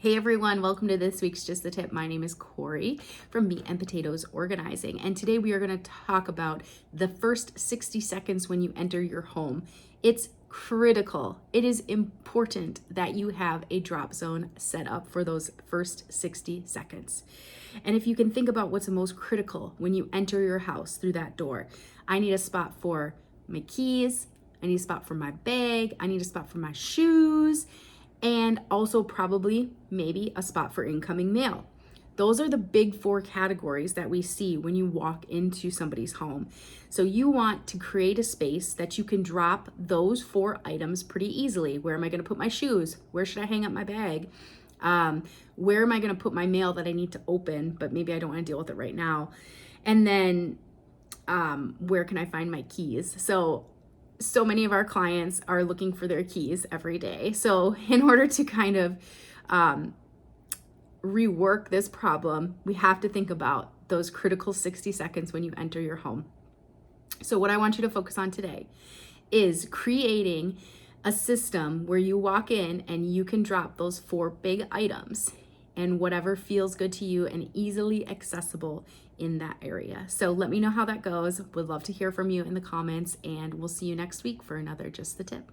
Hey everyone, welcome to this week's Just the Tip. My name is Corey from Meat and Potatoes Organizing, and today we are going to talk about the first 60 seconds when you enter your home. It's critical. It is important that you have a drop zone set up for those first 60 seconds. And if you can think about what's the most critical when you enter your house through that door, I need a spot for my keys, I need a spot for my bag, I need a spot for my shoes, and also probably maybe a spot for incoming mail. Those are the big four categories that we see when you walk into somebody's home. So you want to create a space that you can drop those four items pretty easily. Where am I going to put my shoes? Where should I hang up my bag? Where am I going to put my mail that I need to open, but maybe I don't want to deal with it right now? And then where can I find my keys? So many of our clients are looking for their keys every day. So in order to kind of rework this problem, we have to think about those critical 60 seconds when you enter your home. So what I want you to focus on today is creating a system where you walk in and you can drop those four big items and whatever feels good to you and easily accessible in that area. So let me know how that goes. Would love to hear from you in the comments, and we'll see you next week for another Just the Tip.